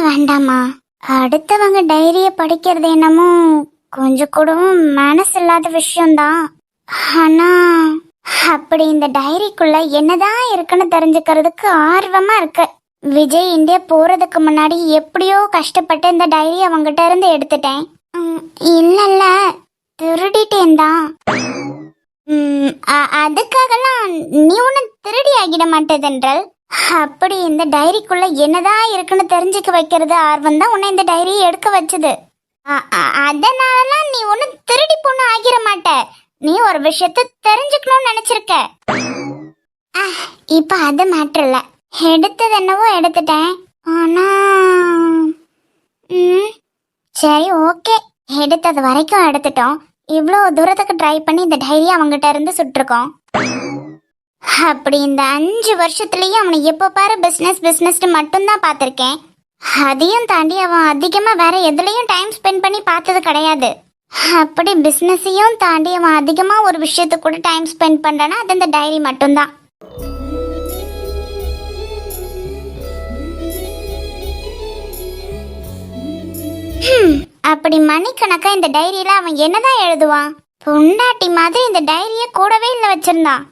வேண்டாமா? அடுத்தவங்க டைரிய படிக்கிறது என்னமோ கொஞ்சம் கூடவும் மனசு இல்லாத விஷயம்தான். ஆனா அப்படி இந்த டைரிக்குள்ள என்னதான் இருக்குன்னு தெரிஞ்சுக்கிறதுக்கு ஆர்வமா இருக்கு. விஜய் இந்தியா போறதுக்கு முன்னாடி எப்படியோ கஷ்டப்பட்டு இந்த டைரி அவங்கிட்ட இருந்து எடுத்துட்டேன். இல்ல திருடிட்டேன் தான். அதுக்காகலாம் நீ ஒன்னும் திருடி ஆகிட மாட்டேதென்றால், அப்படி இந்த டைரிக்குள்ள என்னதான் இருக்குன்னு தெரிஞ்சுக்க வைக்கிறது ஆர்வம் தான் உன்னை இந்த டைரியை எடுக்க வச்சது. அதனாலலாம் நீ ஒன்னும் திருடி பொண்ணு ஆகிட மாட்ட. நீ ஒரு விஷயத்த தெரிஞ்சுக்கணும்னு நினைச்சிருக்க. இப்ப அது மேட்டர் இல்ல. எடுத்தது என்னவோ எடுத்துட்டேன். ஆனா சரி ஓகே, எடுத்தது வரைக்கும் எடுத்துட்டோம். இவ்வளோ தூரத்துக்கு ட்ரை பண்ணி இந்த டைரியை அவங்ககிட்ட இருந்து சுட்டிருக்கோம். அப்படி இந்த 5 வருஷத்துலயும் அவனை எப்போ பாரு பிஸ்னஸ் மட்டும்தான் பார்த்துருக்கேன். அதையும் தாண்டி அவன் அதிகமாக வேற எதுலையும் டைம் ஸ்பெண்ட் பண்ணி பார்த்தது கிடையாது. அப்படி பிஸ்னஸையும் தாண்டி அவன் அதிகமாக ஒரு விஷயத்துக்கு கூட டைம் ஸ்பெண்ட் பண்ணுறான்னா அது இந்த டைரி மட்டும்தான். அப்படி மணிக்கணக்கா இந்த டைரியில அவன் என்னதான் எழுதுவான்? பொண்டாட்டி மாதிரி இந்த டைரிய கூடவே இல்ல வச்சிருந்தான்.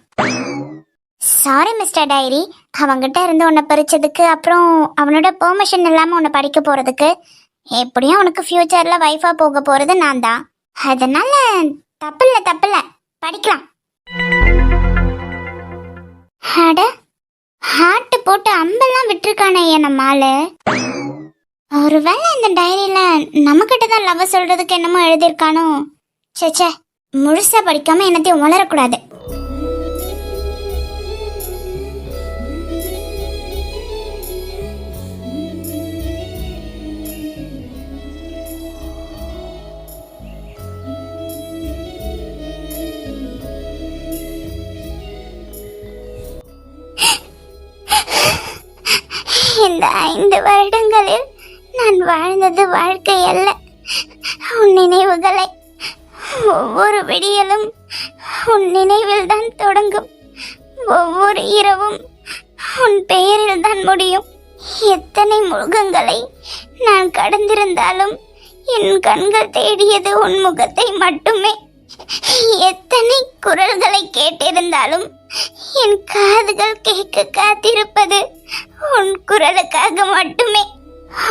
சாரி மிஸ்டர் டைரி, அவங்கிட்ட இருந்து உன்னை பறிச்சதுக்கு, அப்புறம் அவனோட பெர்மிஷன் இல்லாம உன்னை படிக்க போறதுக்கு. எப்படியும் உனக்கு ஃபியூச்சர்ல வைஃபா போக போறது நான் தான். அதனால தப்பில்ல படிக்கலாம். அட ஹார்ட் போட்டு அம்பெல்லாம் விட்டுருக்கானே நம்மால. ஒருவேளை இந்த டைரியில நம்மகிட்ட தான் லவ் சொல்றதுக்கு என்னமோ எழுதியிருக்கானோ? சேச்சே, முழுசா படிக்காம என்னத்தையும் உளரக்கூடாது. இந்த 5 வருடங்களில் நான் வாழ்ந்தது வாழ்க்கை அல்ல, உன் நினைவுகளை. ஒவ்வொரு விடியலும் உன் நினைவில் தான் தொடங்கும். ஒவ்வொரு இரவும் உன் பெயரில் தான் முடியும். எத்தனை முகங்களை நான் கடந்திருந்தாலும் என் கண்கள் தேடியது உன் முகத்தை மட்டுமே. எத்தனை குரல்களை கேட்டிருந்தாலும் என் காதுகள் கேட்க காத்திருப்பது உன் குரலுக்காக மட்டுமே.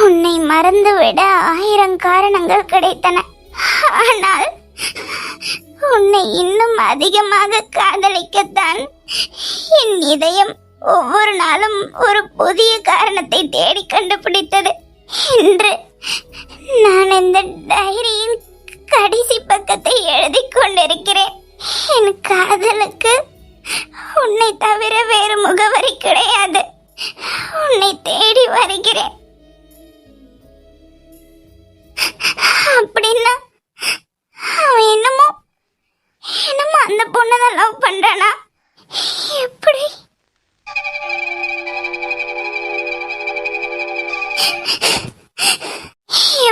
உன்னை மறந்துவிட 1000 காரணங்கள் கிடைத்தன. ஆனால் உன்னை இன்னும் அதிகமாக காதலிக்கத்தான் என் இதயம் ஒவ்வொரு நாளும் ஒரு புதிய காரணத்தை தேடி கண்டுபிடித்தது. இன்று நான் இந்த டைரியின் கடைசி பக்கத்தை எழுதி கொண்டிருக்கிறேன். என் காதலுக்கு உன்னை தவிர வேறு முகவரி கிடையாது. உன்னை தேடி வருகிறேன். அப்படின்னா அவன் என்னமோ அந்த பொண்ணதான் லவ் பண்றானா? எப்படி?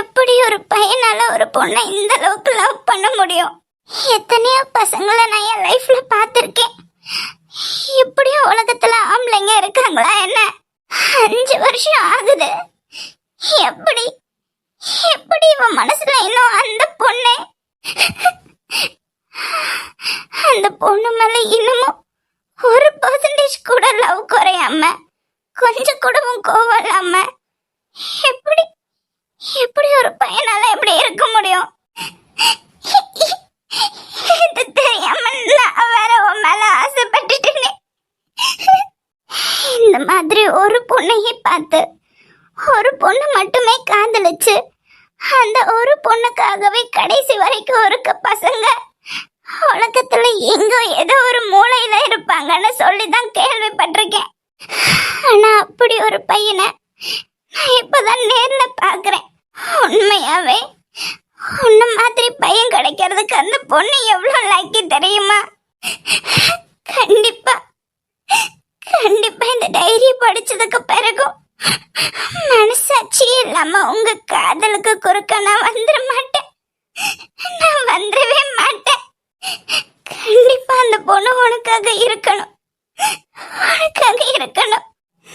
எப்படி ஒரு பையனால ஒரு பொண்ணை இந்த அளவுக்கு லவ் பண்ண முடியும்? எத்தனையோ பசங்களை நான் என் லைஃப்ல பார்த்திருக்கேன். இப்படியும் உலகத்துல ஆம்பளைங்க இருக்காங்களா என்ன? 5 வருஷம் ஆகுது. எப்படி இவன் மனசுல இன்னும் அந்த பொண்ணு மேல இன்னமும் 1% கூட லவ் குறையாம, கொஞ்சம் கூடவும் கோவம் இல்லாம எப்படி ஒரு பையனால எப்படி இருக்க முடியும்? இது தெரியாம நான் வேற உன் மேல ஆசைப்பட்டுட்டேனே. இந்த மாதிரி ஒரு பொண்ணையே பார்த்து ஒரு பொண்ணு மட்டுமே காதலிச்சு அந்த ஒரு பொண்ணுக்காகவே கடைசி வரைக்கும் இருக்க பசங்க உலகத்துல எங்கோ ஏதோ ஒரு மூலையில இருப்பாங்கன்னு சொல்லிதான் கேள்விப்பட்டிருக்கேன். ஆனா அப்படி ஒரு பையனை நான் இப்பதான் நேர்ல பாக்குறேன். உண்மையாவே உன்ன மாதிரி பையன் கிடைக்கிறதுக்கு அந்த பொண்ணு எவ்வளவு லைக்கி தெரியுமா? கண்டிப்பா இந்த டைரி படிச்சதுக்கு பிறகும் மனசாட்சி இல்லாம உங்க காதலுக்கு குறுக்க நான் வந்துட மாட்டேன். நான் வந்துடவே மாட்டேன். கண்டிப்பா அந்த பொண்ணு உனக்காக இருக்கணும்.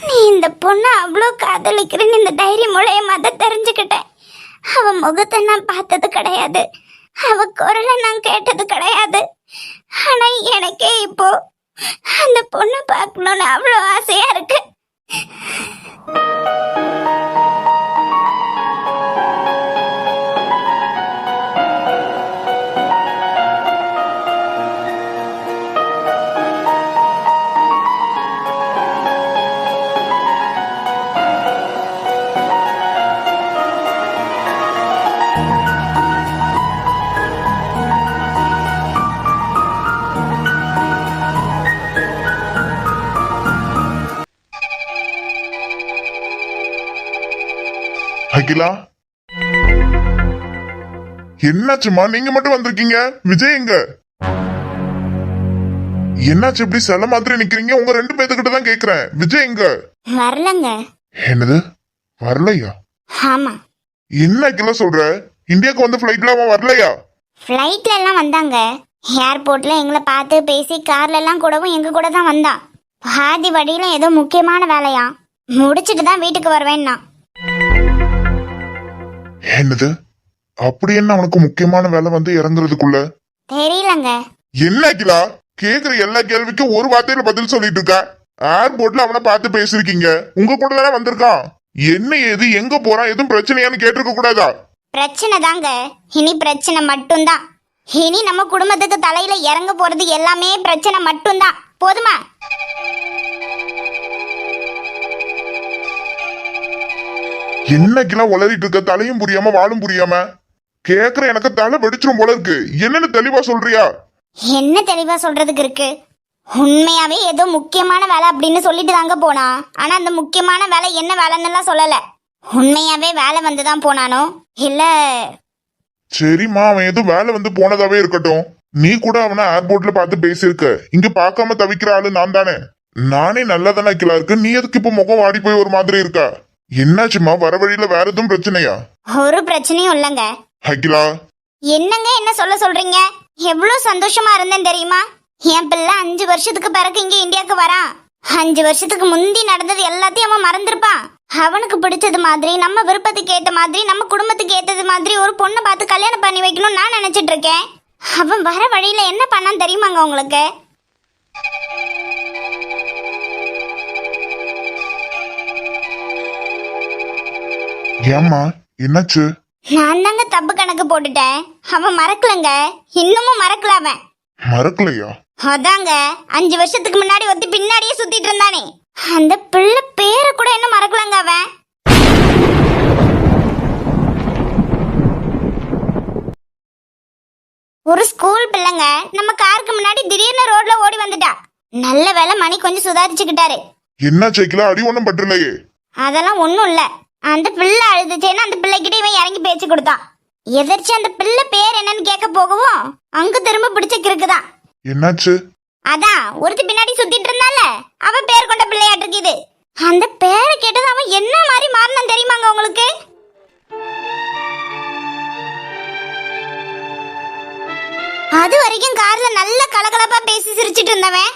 நீ இந்த பொண்ணை அவ்வளோ காதலிக்கிறேன்னு இந்த டைரி மூலயமா தான் தெரிஞ்சுக்கிட்டேன். அவ முகத்தை நான் பார்த்தது கிடையாது, அவ குரலை நான் கேட்டது கிடையாது. ஆனா எனக்கே இப்போ அந்த பொண்ணை பார்க்கணும்னு அவ்வளோ ஆசையா இருக்கு. அகிலா, என்னாச்சுமா நீங்க மட்டும் வந்திருக்கீங்க? விஜய் எங்க? என்னாச்சு இப்படி சில மாதிரி நிக்கிறீங்க? உங்க 2 பேத்துக்கிட்ட தான் கேக்குறேன். விஜய் எங்க? வரலங்க. என்னது வரலையா? ஆமா. என்ன அகிலா சொல்ற? இந்தியாவுக்கு வந்து பிளைட்ல அவன் வரலையா? ஃப்ளைட்ல எல்லாம் வந்தாங்க. ஏர்போர்ட்ல எங்களை பார்த்து பேசி கார்ல எல்லாம் கூடவும் எங்க கூட தான் வந்தான். பாதி வழியில ஏதோ முக்கியமான வேலையா முடிச்சிட்டு தான் வீட்டுக்கு வருவேன்னா. என்னது அப்படி என்ன அவனுக்கு முக்கியமான வேலை வந்து இறங்குறதுக்குள்ள? தெரியலங்க. என்ன அகிலா கேக்குற எல்லா கேள்விக்கும் ஒரு வார்த்தையில பதில் சொல்லிட்டு இருக்க? ஏர்போர்ட்ல அவனை பார்த்து பேசிருக்கீங்க, உங்க கூட தானே வந்திருக்கான். என்ன ஏது எங்க போறான், எதுவும் பிரச்சனையான்னு கேட்டிருக்க கூடாதா? பிரச்சனை தாங்க, இனி பிரச்சனை மட்டும்தான். இனி நம்ம குடும்பத்துக்கு தலையில இறங்க போறது எல்லாமே பிரச்சனை மட்டும்தான். போதுமா? என்ன கிலா உளறிட்டு இருக்க? தலையும் புரியாம வாழும் புரியாம கேக்குற. எனக்கு தலை வெடிச்சிரும் போல இருக்கு. என்னன்னு தெளிவா சொல்றியா? என்ன தெளிவா சொல்றதுக்கு இருக்கு? உண்மையாவே ஏதோ முக்கியமான வேலை அப்படின்னு சொல்லிட்டு தாங்க போனா. ஆனா அந்த முக்கியமான வேலை என்ன வேலைன்னு எல்லாம் சொல்லல. உண்மையாவே வேலை வந்துதான் போனானோ இல்ல? சரிம்மா, அவன் ஏதோ வேலை வந்து போனதாவே இருக்கட்டும். நீ கூட அவனை ஏர்போர்ட்ல பார்த்து பேசியிருக்க. இங்க பார்க்காம தவிக்கிற ஆளு நான் தானே. நானே நல்லதானே கிலா இருக்கு. நீ எதுக்கு இப்ப முகம் வாடி போய் ஒரு மாதிரி இருக்கா? என்னாச்சுமா? வர வழியில வேற எதுவும் பிரச்சனையா? ஒரு பிரச்சனையும் இல்லங்க. அகிலா, என்னங்க என்ன சொல்றீங்க? எவ்வளவு சந்தோஷமா இருந்தேன் தெரியுமா? என் பிள்ளை 5 வருஷத்துக்கு பிறகு இங்க இந்தியாவுக்கு வரான். 5 வருஷத்துக்கு முந்தி நடந்தது எல்லாத்தையும் அவன் மறந்துருப்பான். அவனுக்கு பிடிச்சது மாதிரி, நம்ம விருப்பத்துக்கு ஏத்த மாதிரி, நம்ம குடும்பத்துக்கு ஏத்தது மாதிரி ஒரு பொண்ணை பார்த்து கல்யாணம் பண்ணி வைக்கணும்னு நான் நினைச்சிட்டு இருக்கேன். அவன் வர வழியில என்ன பண்ணான்னு தெரியுமாங்க உங்களுக்கு? ஏம்மா என்னாச்சு? நான் தாங்க தப்பு கணக்கு போட்டுட்டேன். அவன் மறக்கலங்க, இன்னமும் மறக்கல. அவன் மறக்கலையா? அதாங்க 5 வருஷத்துக்கு முன்னாடி ஒத்தி பின்னாடியே சுத்திட்டு இருந்தானே, அந்த பிள்ளை பேரை கூட என்ன மறக்கலங்க அவன். ஒரு ஸ்கூல் பிள்ளைங்க நம்ம காருக்கு முன்னாடி திடீர்னு ரோட்ல ஓடி வந்துட்டா. நல்ல வேளை மணி கொஞ்சம் சுதாரிச்சுக்கிட்டாரு. என்ன சைக்கிளா? அடி ஒண்ணும் பற்றலையே? அதெல்லாம் ஒண்ணும் இல்ல. அந்த பிள்ளை அழுதுச்சேன்னு அந்த பிள்ளைகிட்ட இவன் இறங்கி பேச்சு கொடுத்தான். எதிர்ச்சி அந்த பிள்ளை பேர் என்னன்னு கேட்க போகவும் அங்க திரும்ப பிடிச்ச கிறுக்குதான். என்னாச்சு? அதான் ஒருத்தி பின்னாடி சுத்திட்டு இருந்தால, அவ பேர் கொண்ட பிள்ளையாட்டு இது. அந்த பேரை கேட்டது அவன் என்ன மாதிரி மாறினான் தெரியுமாங்க உங்களுக்கு? அது வரைக்கும் கார்ல நல்ல கலகலப்பா பேசி சிரிச்சிட்டு இருந்தவன்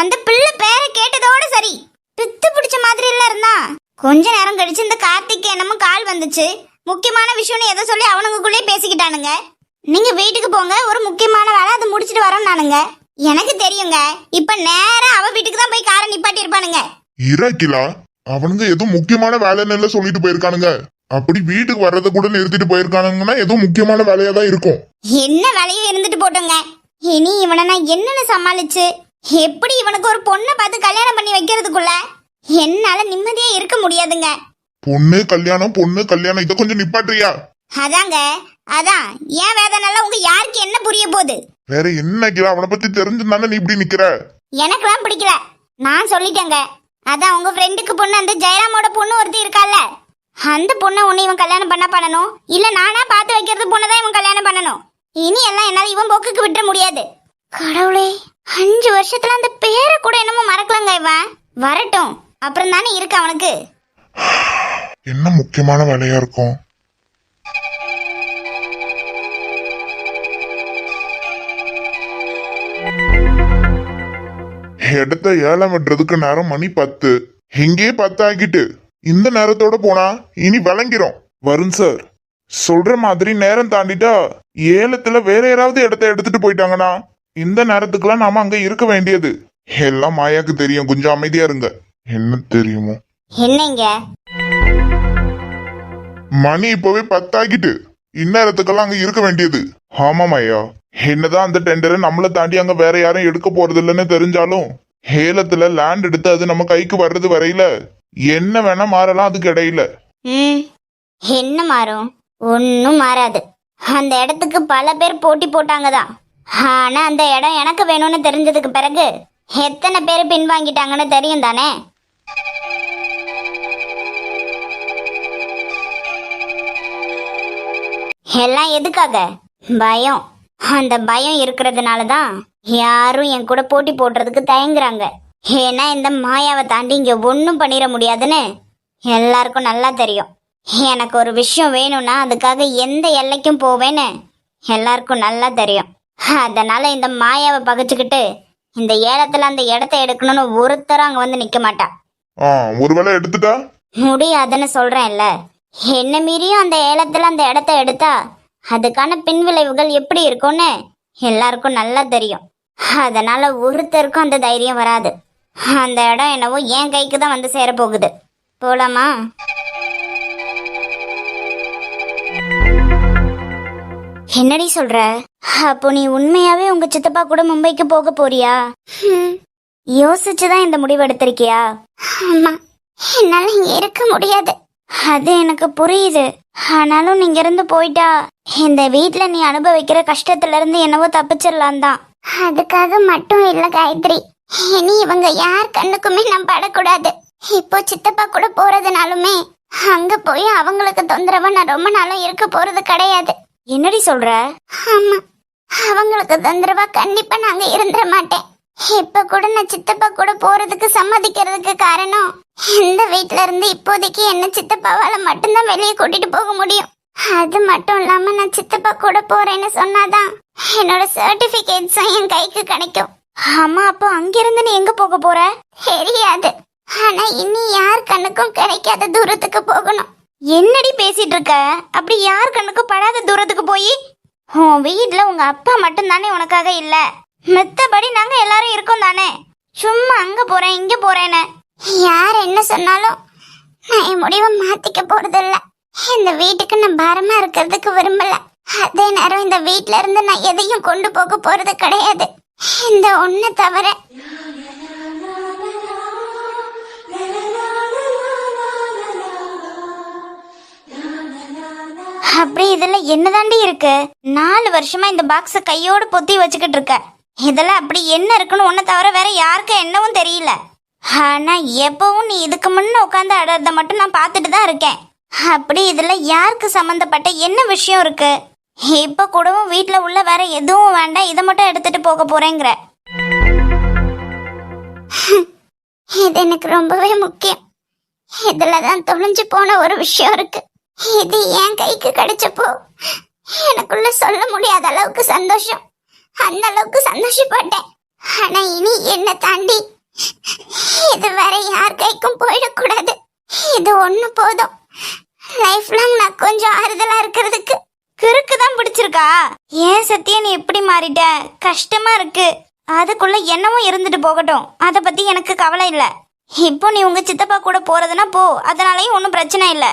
அந்த பிள்ளை பேரை கேட்டதோட சரி பித்து பிடிச்ச மாதிரி இல்ல இருந்தான். கொஞ்ச நேரம் கழிச்சு இந்த கார்த்திக் என்னமோ கால் வந்துச்சு. முக்கியமான விஷயம்னு எதை சொல்லி அவனுக்குள்ளே பேசிக்கிட்டானுங்க. நீங்க வீட்டுக்கு போங்க, ஒரு முக்கியமான வேலை, அதை முடிச்சிட்டு வரோம் நானுங்க. எனக்கு தெரியுங்க, இப்ப நேரா அவ வீட்டுக்கு தான் போய் காரை நிப்பாட்டி இருப்பானுங்க. இறக்கிலா அவனுங்க ஏதோ முக்கியமான வேலைன்னு சொல்லிட்டு போயிருக்கானுங்க. அப்படி வீட்டுக்கு வர்றத கூட நிறுத்திட்டு போயிருக்கானுங்கன்னா ஏதோ முக்கியமான வேலையா தான் இருக்கும். என்ன வேலையும் இருந்துட்டு போட்டோங்க. இனி இவனை நான் என்னன்னு சமாளிச்சு எப்படி இவனுக்கு ஒரு பொண்ணை பார்த்து கல்யாணம் பண்ணி வைக்கிறதுக்குள்ள என்னால நிம்மதியா இருக்க முடியாதுங்க. பொண்ணு கல்யாணம் இதை கொஞ்சம் நிப்பாட்டுறியா? அதாங்க, அதான் ஏன் வேதனால உங்க யாருக்கு என்ன புரிய போகுது? வேற என்ன கிலா? அவனை பத்தி தெரிஞ்சுதானே நீ இப்படி நிக்கிற? எனக்கெல்லாம் பிடிக்கல, நான் சொல்லிட்டேங்க. அதான் உங்க ஃப்ரெண்டுக்கு பொண்ணு, அந்த ஜெயராமோட பொண்ணு ஒருத்தி இருக்கால, அந்த பொண்ணை ஒண்ணு இவன் கல்யாணம் பண்ணணும், இல்ல நானா பார்த்து வைக்கிறது பொண்ணதான் இவன் கல்யாணம் பண்ணணும். இனி எல்லாம் என்னால இவன் போக்குக்கு விட்டுற முடியாது. கடவுளே, 5 வருஷத்துல அந்த பேரை கூட என்னமோ மறக்கலங்க. இவன் வரட்டும், அப்புறம் தானே இருக்கு அவனுக்கு. என்ன முக்கியமான வேலையா இருக்கும்? இடத்த ஏலம் விடுறதுக்கு நேரம் மணி 10. இங்கே 10 ஆகிட்டு இந்த நேரத்தோட போனா இனி விளங்கிரும். வருண் சார் சொல்ற மாதிரி நேரம் தாண்டிட்டா ஏலத்துல வேற யாராவது இடத்த எடுத்துட்டு போயிட்டாங்கன்னா இந்த நேரத்துக்குலாம் நாம அங்க இருக்க வேண்டியது. எல்லாம் மாயாக்கு தெரியும், கொஞ்சம் அமைதியா இருங்க. என்ன தெரியுமோ? என்னங்க மணி இப்பவே 10 ஆகிட்டு இந்நேரத்துக்கெல்லாம் அங்க இருக்க வேண்டியது. ஆமா மாயா, என்னதான் அந்த டெண்டரை நம்மளை தாண்டி அங்க வேற யாரும் எடுக்க போறது இல்லைன்னு தெரிஞ்சாலும் ஏலத்துல லேண்ட் எடுத்து அது நம்ம கைக்கு வர்றது வரையில என்ன வேணா மாறலாம் அதுக்கு இடையில. என்ன மாறும்? ஒன்னும் மாறாது. அந்த இடத்துக்கு பல பேர் போட்டி போட்டாங்கதான். ஆனா அந்த இடம் எனக்கு வேணும்னு தெரிஞ்சதுக்கு பிறகு எத்தனை பேர் பின்வாங்கிட்டாங்கன்னு தெரியும் தானே. எல்லாம் எதுக்காக? பயம். அந்த பயம் இருக்கிறதுனாலதான் யாரும் என் கூட போட்டி போடுறதுக்கு தயங்குறாங்க. ஏன்னா இந்த மாயாவை தாண்டி இங்க ஒன்னும் பண்ணிட முடியாதுன்னு எல்லாருக்கும் நல்லா தெரியும். எனக்கு ஒரு விஷயம் வேணும்னா அதுக்காக எந்த எல்லைக்கும் போவேன்னு எல்லாருக்கும் நல்லா தெரியும். அதனால இந்த மாயாவை பகைச்சுக்கிட்டு இந்த ஏலத்துல அந்த இடத்த எடுக்கணும்னு ஒருத்தரும் அங்க வந்து நிக்க மாட்டா. ஒருவேளை எடுத்துட்டா முடியாதுன்னு சொல்றேன்ல. என்ன மீறியும் அந்த ஏலத்துல அந்த இடத்த எடுத்தா அதுக்கான பின்விளைவுகள் எப்படி இருக்கும்னு எல்லாருக்கும் நல்லா தெரியும். அதனால ஒருத்தருக்கும் அந்த தைரியம் வராது. அந்த இடம் என்னவோ என் கைக்கு தான் வந்து சேர போகுது. போலாமா? என்னடி சொல்ற? அப்போ நீ உண்மையாவே உங்க சித்தப்பா கூட மும்பைக்கு போக போறியா? யோசிச்சுதான் இந்த முடிவு எடுத்திருக்கியா? ஆமா, என்னால இங்க இருக்க முடியாது. அது எனக்கு புரியுது. ஆனாலும் நீங்க இருந்து போயிட்டா இந்த வீட்ல நீ அனுபவிக்கிற கஷ்டத்துல இருந்து என்னவோ தப்பிச்சிடலாம் தான். அதுக்காக மட்டும் இல்ல காயத்ரி, இனி இவங்க யார் கண்ணுக்குமே நான் படக்கூடாது. இப்போ சித்தப்பா கூட போறதுனாலுமே அங்க போய் அவங்களுக்கு தொந்தரவா நான் ரொம்ப நாளும் இருக்க போறது கிடையாது. என்னடி சொல்ற? ஆமா, அவங்களுக்கு தொந்தரவா கண்டிப்பா நாங்க இருந்துட மாட்டேன். இப்ப கூட நான் சித்தப்பா கூட போறதுக்கு சம்மதிக்கிறதுக்கு காரணம் இந்த வீட்ல இருந்து இப்போதைக்கு என்ன சித்தப்பாவால மட்டும்தான் வெளியே கூட்டிட்டு போக முடியும். அது மட்டும் இல்லாம நான் சித்தப்பா கூட போறேன்னு சொன்னாதான் என்னோட சர்டிபிகேட்ஸும் என் கைக்கு கிடைக்கும். ஆமா, அப்போ அங்கிருந்து நீ எங்க போக போற? தெரியாது. ஆனா இனி யார் கண்ணுக்கும் கிடைக்காத தூரத்துக்கு போகணும். என்னடி பேசிட்டு இருக்க? அப்படி யார் கண்ணுக்கும் படாத தூரத்துக்கு போய்? உன் வீட்ல உங்க அப்பா மட்டும் தானே உனக்காக இல்ல, மித்தபடி நாங்க எல்லாரும் இருக்கோம் தானே. சும்மா அங்க போறேன் இங்க போறேன்னு யார் என்ன சொன்னாலும் நான் என் முடிவை மாத்திக்க போறது இல்ல. இந்த வீட்டுக்கு நான் பாரமா இருக்கிறதுக்கு விரும்பல. அதே நேரம் இந்த வீட்ல இருந்து நான் எதையும் கொண்டு போக போறது கிடையாது, இந்த ஒண்ணு தவிர. அப்படி இதுல என்னதாண்டி இருக்கு? 4 வருஷமா இந்த பாக்ஸ கையோடு பொத்தி வச்சுக்கிட்டு இருக்க. இதுல அப்படி என்ன இருக்குன்னு உன்னை தவிர வேற யாருக்கு என்னவும் தெரியல. ஆனா எப்பவும் நீ இதுக்கு முன்ன உட்காந்து அடறத மட்டும் நான் பார்த்துட்டு தான் இருக்கேன். அப்படி இதுல யாருக்கு சம்பந்தப்பட்ட என்ன விஷயம் இருக்கு? இப்ப கூடவும் வீட்டுல உள்ள வேற எதுவும் வேண்டாம், இதை மட்டும் எடுத்துட்டு போக போறேங்கிற. இது எனக்கு ரொம்பவே முக்கியம். இதுலதான் தொலைஞ்சு போன ஒரு விஷயம் இருக்கு. இது என் கைக்கு கிடைச்சப்போ எனக்குள்ள சொல்ல முடியாத அளவுக்கு சந்தோஷம். அந்த அளவுக்கு சந்தோஷப்பட்டேன். ஆனா இனி என்ன தாண்டி இது வேற யார் கைக்கும் போயிடக்கூடாது. இது ஒண்ணு போதும். லைஃப் லாங் நான் கொஞ்சம் ஆறுதலா இருக்கிறதுக்கு. கிறுக்கு தான் பிடிச்சிருக்கா? ஏன் சத்தியா நீ எப்படி மாறிட்ட? கஷ்டமா இருக்கு. அதுக்குள்ள என்னவும் இருந்துட்டு போகட்டும், அத பத்தி எனக்கு கவலை இல்ல. இப்போ நீ உங்க சித்தப்பா கூட போறதுன்னா போ, அதனாலயும் ஒன்னும் பிரச்சனை இல்ல.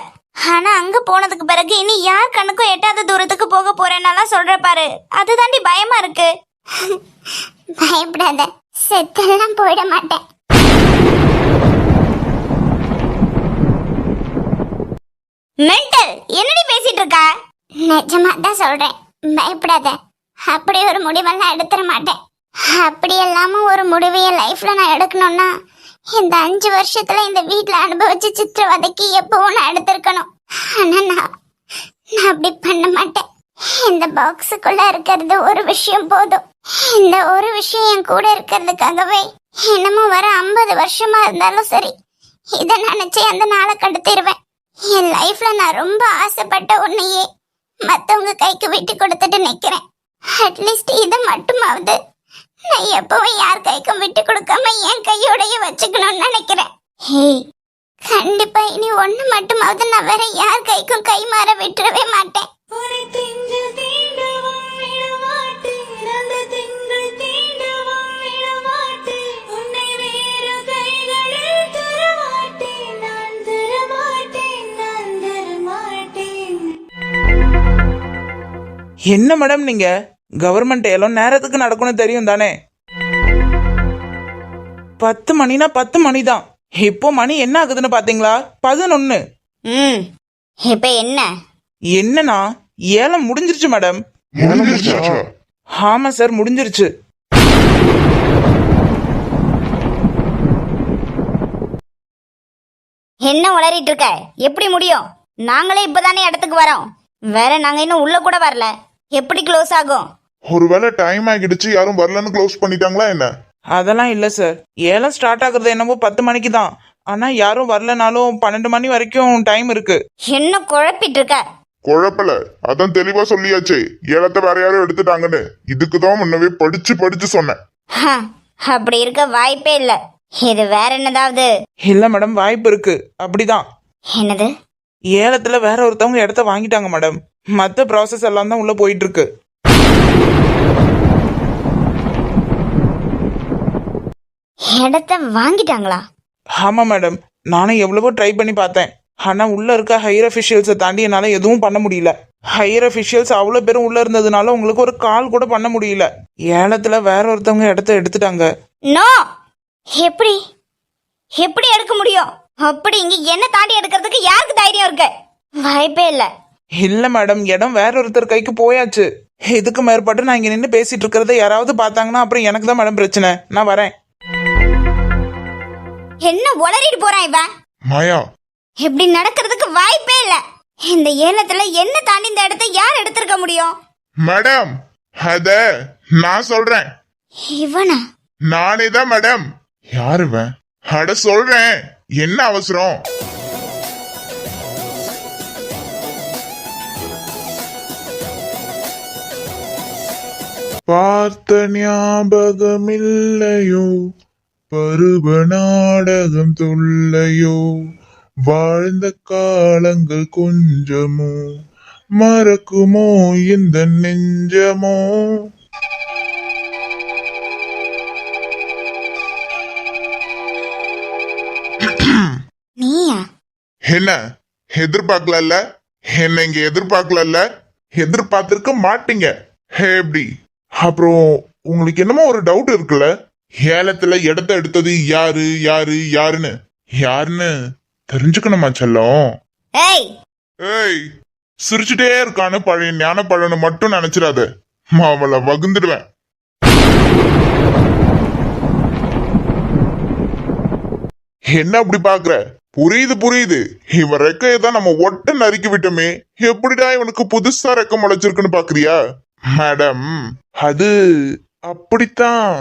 ஆனா அங்க போனதுக்கு பிறகு இனி யார் கண்ணுக்கும் எட்டாத தூரத்துக்கு போக போறேன்னாலாம் சொல்ற பாரு, அதுதாண்டி பயமா இருக்கு. பயப்படாத, செத்தெல்லாம் போயிட மாட்டேன். மென்டல், என்னடி பேசிட்டு இருக்க? நிஜமா தான் சொல்றேன், பயப்படாத. அப்படி ஒரு முடிவெல்லாம் எடுத்துட மாட்டேன். அப்படி இல்லாம ஒரு முடிவைய லைஃப்ல நான் எடுக்கணும்னா இந்த 5 வருஷத்துல இந்த வீட்டுல அனுபவிச்சு சித்திரவதைக்கு எப்பவும் நான் எடுத்திருக்கணும். ஆனா நான் அப்படி பண்ண மாட்டேன். இந்த பாக்ஸுக்குள்ள இருக்கிறது ஒரு விஷயம் போதும். இந்த ஒரு விஷயம் என் கூட இருக்கிறதுக்காகவே என்னமோ வர 50 வருஷமா இருந்தாலும் சரி, இதை நினைச்சு அந்த நாளை கடத்திடுவேன். என் லைஃப்ல நான் ரொம்ப ஆசைப்பட்ட ஒன்னையே மத்தவங்க கைக்கு விட்டு கொடுத்துட்டு நிக்கிறேன். அட்லீஸ்ட் இதை மட்டுமாவது நான் எப்பவும் யார் கைக்கும் விட்டு கொடுக்காம என் கையோடய வச்சுக்கணும்னு நினைக்கிறேன். ஹே, கண்டிப்பா இனி ஒண்ணு மட்டுமாவது நான் வேற யார் கைக்கும் கை மாற விட்டுறவே மாட்டேன். என்ன மேடம் நீங்க கவர்மெண்ட் எல்லாம் நேரத்துக்கு நடக்கணும் தெரியும் தானே? 10 மணினா 10 மணி தான். இப்போ மணி என்ன ஆகுதுன்னு பாத்தீங்களா? 11. ம், இப்ப என்ன? என்னன்னா ஏலம் முடிஞ்சிருச்சு மேடம். முடிஞ்சிருச்சா? ஆமா சார், முடிஞ்சிருச்சு. என்ன உளறிட்டு இருக்க? எப்படி முடியும்? நாங்களே இப்பதானே இடத்துக்கு வரோம். வேற நாங்க இன்னும் உள்ள கூட வரல. எப்படி க்ளோஸ் ஆகும்? ஒருவேளை டைம் ஆகிடுச்சு, யாரும் வரலன்னு க்ளோஸ் பண்ணிட்டாங்களா என்ன? அதெல்லாம் இல்ல சார். ஏலம் ஸ்டார்ட் ஆகுறது என்னமோ 10 மணிக்கு தான். ஆனா யாரும் வரலனாலும் 12 மணி வரைக்கும் டைம் இருக்கு. என்ன குழப்பிட்டு இருக்க? குழப்பல, அதான் தெளிவா சொல்லியாச்சே, ஏலத்தை வேற யாரும் எடுத்துட்டாங்கன்னு. இதுக்குதான் முன்னவே படிச்சு படிச்சு சொன்னேன். ஹ, அப்படி இருக்க வாய்ப்பே இல்ல. இது வேற என்னதாவது? இல்ல மேடம், வாய்ப்பு இருக்கு. அப்படிதான். என்னது? ஏலத்துல வேற ஒருத்தவங்க இடத்த வாங்கிட்டாங்க மேடம். மத்த ப்ராசஸ் எல்லாம் தான் உள்ள போயிட்டு இருக்கு. இடத்த வாங்கிட்டாங்களா? ஆமா மேடம், நானும் எவ்வளவோ ட்ரை பண்ணி பார்த்தேன். ஆனா உள்ள இருக்க ஹையர் அஃபிஷியல்ஸை தாண்டி என்னால எதுவும் பண்ண முடியல. ஹையர் அஃபிஷியல்ஸ் அவ்வளோ பேரும் உள்ள இருந்ததுனால உங்களுக்கு ஒரு கால் கூட பண்ண முடியல. ஏலத்துல வேற ஒருத்தவங்க இடத்த எடுத்துட்டாங்க. நோ, எப்படி எப்படி எடுக்க முடியும்? அப்படி இங்க என்ன தாண்டி எடுக்கிறதுக்கு யாருக்கு தைரியம் இருக்கு? வாய்ப்பே இல்ல. இல்ல மேடம், இடம் வேற ஒருத்தர் கைக்கு போயாச்சு. இதுக்கு மேற்பட்டு நான் இங்க நின்று பேசிட்டு இருக்கிறத யாராவது பார்த்தாங்கன்னா அப்புறம் எனக்கு தான் மேடம் பிரச்சனை. நான் வரேன். என்ன உளறிட்டு போறான் இவன்? மாயா, இப்படி நடக்கிறதுக்கு வாய்ப்பே இல்ல. இந்த ஏலத்துல என்ன தாண்டி இந்த இடத்தை யார் எடுத்திருக்க முடியும்? மேடம், அத நான் சொல்றேன். இவனா? நானே தான் மேடம். யாரு இவன்? அட சொல்றேன், என்ன அவசரம்? பார்த்த ஞாபகமில்லையோ, பருவ நாடகம் தொல்லையோ, வாழ்ந்த காலங்கள் கொஞ்சமோ, மறக்குமோ இந்த நெஞ்சமோ? நீயா? என்ன எதிர்பார்க்கல? என்ன இங்க எதிர்பார்க்கல? எதிர்பார்த்திருக்க மாட்டீங்க. எப்படி? அப்புறம் உங்களுக்கு என்னமோ ஒரு டவுட் இருக்குல்ல, ஏலத்துல இடத்த எடுத்தது யாரு யாரு யாருன்னு யாருன்னு தெரிஞ்சுக்கணுமா செல்லம்? ஏய், ஏய், சிரிச்சுட்டே இருக்கான்னு பழைய ஞான பழனு மட்டும் நினைச்சிடாத, அவளை வகுந்துடுவேன். என்ன அப்படி பாக்குற? புரியுது புரியுது, இவன் ரெக்கையதான் நம்ம ஒட்ட நறுக்கி விட்டோமே, எப்படிடா இவனுக்கு புதுசா ரெக்க முளைச்சிருக்குன்னு பாக்குறியா? மேடம், அது அப்படித்தான்.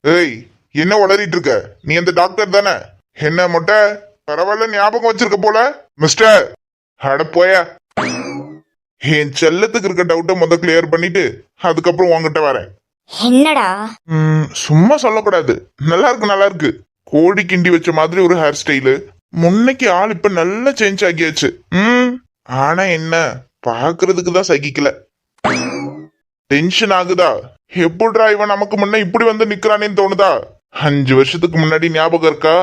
ஏய், என்ன உளறிட்டு இருக்க? நீ அந்த டாக்டர் தானே? என்ன மொட்டை பரவாயில்ல ஞாபகம் வச்சிருக்க போல. மிஸ்டர், அட போயா. என் செல்லத்துக்கு இருக்க டவுட்டை முத கிளியர் பண்ணிட்டு அதுக்கப்புறம் உங்ககிட்ட வரேன். என்னடா? சும்மா சொல்லக்கூடாது. நல்லா இருக்கு நல்லா இருக்கு. கோழி கிண்டி வச்ச மாதிரி ஒரு ஹேர் ஸ்டைலு. முன்னைக்கு ஆள் இப்ப நல்லா சேஞ்ச் ஆகியாச்சு. ஆனா என்ன, பாக்குறதுக்கு தான் சகிக்கல. டென்ஷன் ஆகுதா? எப்படிடா இவன் நமக்கு முன்ன இப்படி வந்து நிக்கிறானேன்னு தோணுதா? 5 வருஷத்துக்கு முன்னாடி ஞாபகம் இருக்கா?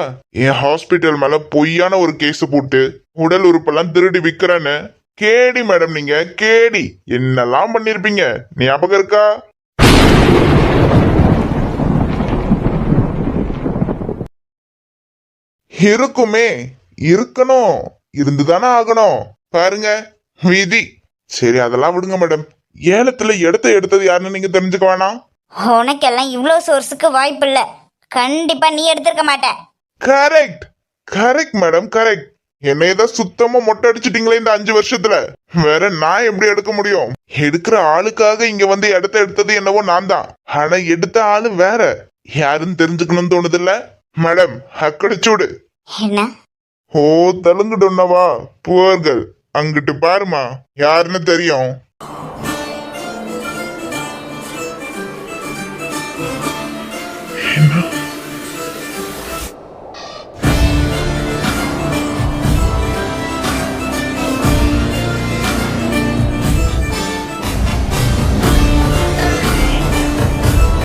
என் ஹாஸ்பிட்டல் மேல பொய்யான ஒரு கேஸ் போட்டு உடல் உறுப்பெல்லாம் திருடி விக்கிறேன்னு. கேடி மேடம், நீங்க கேடி என்னெல்லாம் பண்ணிருப்பீங்க, ஞாபகம் இருக்கா? இருக்குமே, இருக்கணும், இருந்துதானே ஆகணும். பாருங்க விதி. சரி அதெல்லாம் விடுங்க மேடம். ஏலத்துல இடத்த எடுத்தது யாருன்னு நீங்க தெரிஞ்சுக்க வேணாம். உனக்கெல்லாம் இவ்வளவு சோர்ஸுக்கு வாய்ப்பு இல்ல. கண்டிப்பா நீ எடுத்திருக்க மாட்ட. Correct correct madam, correct. என்னையதான் சுத்தமா மொட்டை அடிச்சிட்டீங்களே இந்த 5 வருஷத்துல. வேற நான் எப்படி எடுக்க முடியும்? எடுக்கிற ஆளுக்காக இங்க வந்து இடத்த எடுத்தது என்னவோ நான் தான். ஆனா எடுத்த ஆளு வேற யாருன்னு தெரிஞ்சுக்கணும்னு தோணுது இல்ல மேடம்? அக்கடிச்சூடு. என்ன? ஓ, தெலுங்குடொன்னவா புவர்கள். அங்கிட்டு பாருமா, யாருன்னு தெரியும். என்ன